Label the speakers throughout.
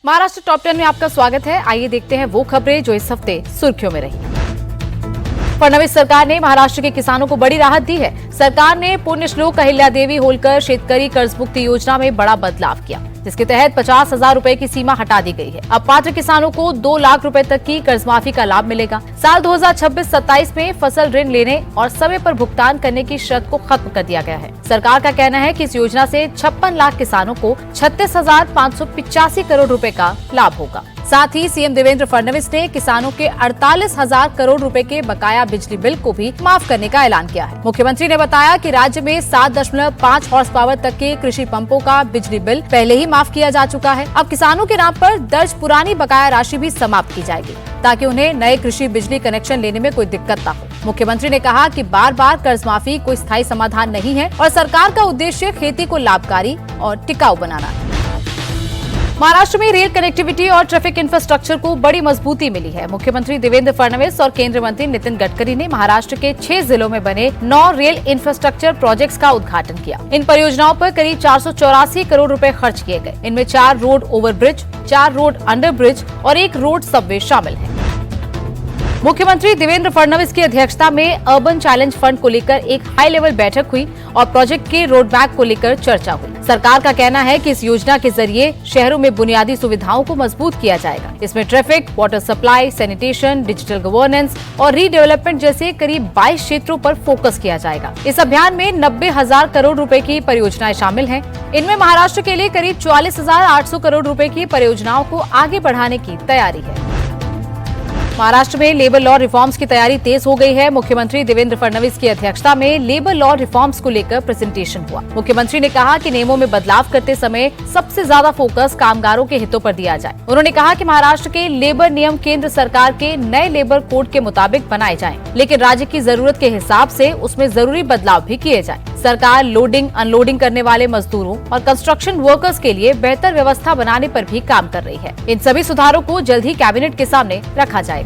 Speaker 1: Maharashtra top 10 में आपका स्वागत है। आइए देखते हैं वो खबरें जो इस हफ्ते सुर्खियों में रही। फडणवीस सरकार ने महाराष्ट्र के किसानों को बड़ी राहत दी है। सरकार ने पुण्यश्लोक अहिल्यादेवी होलकर शेतकरी कर्ज मुक्ति योजना में बड़ा बदलाव किया, जिसके तहत 50,000 रुपए की सीमा हटा दी गई है। अब पात्र किसानों को 2 लाख रुपए तक की कर्ज माफी का लाभ मिलेगा। साल 2026-27 में फसल ऋण लेने और समय पर भुगतान करने की शर्त को खत्म कर दिया गया है। सरकार का कहना है कि इस योजना से 56 लाख किसानों को 36,585 करोड़ रुपए का लाभ होगा। साथ ही सीएम देवेंद्र फडणवीस ने किसानों के 48,000 करोड़ रुपए के बकाया बिजली बिल को भी माफ करने का ऐलान किया है। मुख्यमंत्री ने बताया कि राज्य में 7.5 हॉर्स पावर तक के कृषि पंपों का बिजली बिल पहले ही माफ किया जा चुका है। अब किसानों के नाम पर दर्ज पुरानी बकाया राशि भी समाप्त की जाएगी, ताकि उन्हें नए कृषि बिजली कनेक्शन लेने में कोई दिक्कत न हो। मुख्यमंत्री ने कहा कि बार बार कर्ज माफी कोई स्थायी समाधान नहीं है और सरकार का उद्देश्य खेती को लाभकारी और टिकाऊ बनाना है। महाराष्ट्र में रेल कनेक्टिविटी और ट्रैफिक इंफ्रास्ट्रक्चर को बड़ी मजबूती मिली है। मुख्यमंत्री देवेंद्र फडणवीस और केंद्रीय मंत्री नितिन गडकरी ने महाराष्ट्र के 6 जिलों में बने 9 रेल इंफ्रास्ट्रक्चर प्रोजेक्ट्स का उद्घाटन किया। इन परियोजनाओं पर करीब 484 करोड़ रुपए खर्च किए गए। इनमें 4 रोड ओवरब्रिज, 4 रोड अंडरब्रिज और 1 रोड सबवे शामिल है। मुख्यमंत्री देवेंद्र फडणवीस की अध्यक्षता में अर्बन चैलेंज फंड को लेकर एक हाई लेवल बैठक हुई और प्रोजेक्ट के रोड मैप को लेकर चर्चा हुई। सरकार का कहना है कि इस योजना के जरिए शहरों में बुनियादी सुविधाओं को मजबूत किया जाएगा। इसमें traffic, water supply, sanitation, digital governance और रीडेवलपमेंट जैसे करीब 22 क्षेत्रों पर फोकस किया जाएगा। इस अभियान में 90,000 करोड़ रुपए की परियोजनाएं शामिल हैं। इनमें महाराष्ट्र के लिए करीब 44,800 करोड़ रुपए की परियोजनाओं को आगे बढ़ाने की तैयारी है। महाराष्ट्र में लेबर लॉ रिफॉर्म्स की तैयारी तेज हो गई है। मुख्यमंत्री देवेंद्र फडणवीस की अध्यक्षता में लेबर लॉ रिफॉर्म्स को लेकर प्रेजेंटेशन हुआ। मुख्यमंत्री ने कहा कि नियमों में बदलाव करते समय सबसे ज्यादा फोकस कामगारों के हितों पर दिया जाए। उन्होंने कहा कि महाराष्ट्र के लेबर नियम केंद्र सरकार के नए लेबर कोड के मुताबिक बनाए जाएं, लेकिन राज्य की जरूरत के हिसाब से उसमें जरूरी बदलाव भी किए जाएं। सरकार लोडिंग अनलोडिंग करने वाले मजदूरों और कंस्ट्रक्शन वर्कर्स के लिए बेहतर व्यवस्था बनाने पर भी काम कर रही है। इन सभी सुधारों को जल्द ही कैबिनेट के सामने रखा जाएगा।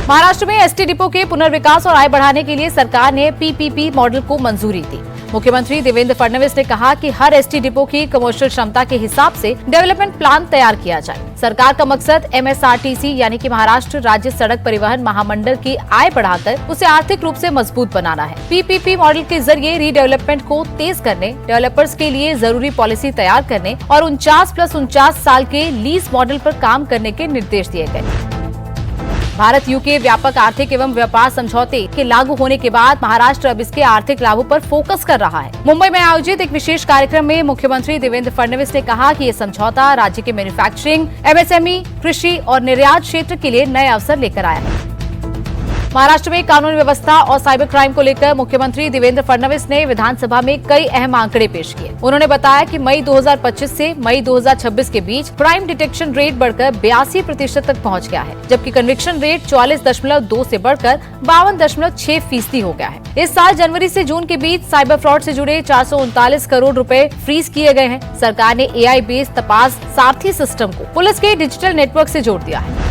Speaker 1: महाराष्ट्र में एसटी डिपो के पुनर्विकास और आय बढ़ाने के लिए सरकार ने पीपीपी मॉडल को मंजूरी दी। मुख्यमंत्री देवेंद्र फडणवीस ने कहा कि हर एसटी डिपो की कमर्शियल क्षमता के हिसाब से डेवलपमेंट प्लान तैयार किया जाए। सरकार का मकसद एमएसआरटीसी यानी कि महाराष्ट्र राज्य सड़क परिवहन महामंडल की आय बढ़ाकर उसे आर्थिक रूप से मजबूत बनाना है। पीपीपी मॉडल के जरिए रीडेवलपमेंट को तेज करने, डेवलपर्स के लिए जरूरी पॉलिसी तैयार करने और 49+49 साल के लीज मॉडल पर काम करने के निर्देश दिए गए। भारत यूके व्यापक आर्थिक एवं व्यापार समझौते के लागू होने के बाद महाराष्ट्र अब इसके आर्थिक लाभों पर फोकस कर रहा है। मुंबई में आयोजित एक विशेष कार्यक्रम में मुख्यमंत्री देवेंद्र फडणवीस ने कहा कि ये समझौता राज्य के मैन्युफैक्चरिंग, एमएसएमई, कृषि और निर्यात क्षेत्र के लिए नए अवसर लेकर आया है। महाराष्ट्र में कानून व्यवस्था और साइबर क्राइम को लेकर मुख्यमंत्री देवेंद्र फडणवीस ने विधानसभा में कई अहम आंकड़े पेश किए। उन्होंने बताया कि मई 2025 से मई 2026 के बीच क्राइम डिटेक्शन रेट बढ़कर 82% तक पहुंच गया है, जबकि कन्विक्शन रेट 44.2 से बढ़कर 52.6% हो गया है। इस साल जनवरी से जून के बीच साइबर फ्रॉड से जुड़े 439 करोड़ रुपए फ्रीज किए गए हैं। सरकार ने एआई बेस्ड तपास सारथी सिस्टम को पुलिस के डिजिटल नेटवर्क से जोड़ दिया है।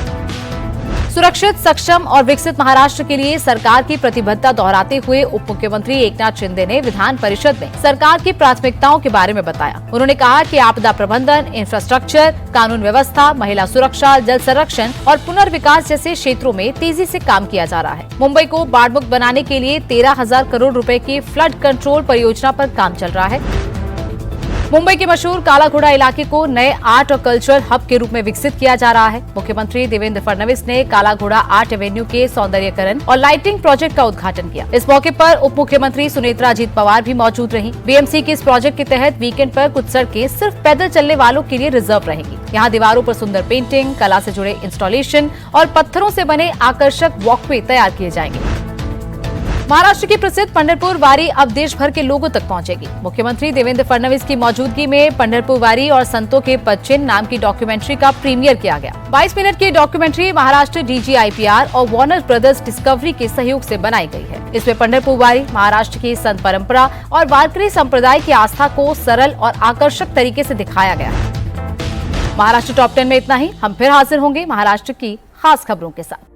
Speaker 1: सुरक्षित, सक्षम और विकसित महाराष्ट्र के लिए सरकार की प्रतिबद्धता दोहराते हुए उप मुख्यमंत्री एकनाथ शिंदे ने विधान परिषद में सरकार की प्राथमिकताओं के बारे में बताया। उन्होंने कहा कि आपदा प्रबंधन, इंफ्रास्ट्रक्चर, कानून व्यवस्था, महिला सुरक्षा, जल संरक्षण और पुनर्विकास जैसे क्षेत्रों में तेजी से काम किया जा रहा है। मुंबई को बाढ़ मुक्त बनाने के लिए 13,000 करोड़ रुपए की फ्लड कंट्रोल परियोजना पर काम चल रहा है। मुंबई के मशहूर काला घोड़ा इलाके को नए आर्ट और कल्चरल हब के रूप में विकसित किया जा रहा है। मुख्यमंत्री देवेंद्र फडणवीस ने काला घोड़ा आर्ट एवेन्यू के सौंदर्यीकरण और लाइटिंग प्रोजेक्ट का उद्घाटन किया। इस मौके पर उप मुख्यमंत्री सुनेत्रा अजीत पवार भी मौजूद रहीं। बीएमसी के इस प्रोजेक्ट के तहत वीकेंड पर कुछ सड़कें सिर्फ पैदल चलने वालों के लिए रिजर्व रहेंगी। यहाँ दीवारों पर सुंदर पेंटिंग, कला से जुड़े इंस्टॉलेशन और पत्थरों से बने आकर्षक वॉकवे तैयार किए जाएंगे। महाराष्ट्र की प्रसिद्ध पंढरपुर वारी अब देश भर के लोगों तक पहुंचेगी। मुख्यमंत्री देवेंद्र फडणवीस की मौजूदगी में पंढरपुर वारी और संतों के पदचिन्ह नाम की डॉक्यूमेंट्री का प्रीमियर किया गया। 22 मिनट की डॉक्यूमेंट्री महाराष्ट्र डीजीआईपीआर और वार्नर ब्रदर्स डिस्कवरी के सहयोग से बनाई गई है। इसमें पंढरपुर वारी महाराष्ट्र की संत परंपरा और वारकरी संप्रदाय की आस्था को सरल और आकर्षक तरीके से दिखाया गया है। महाराष्ट्र टॉप 10 में इतना ही। हम फिर हाजिर होंगे महाराष्ट्र की खास खबरों के साथ।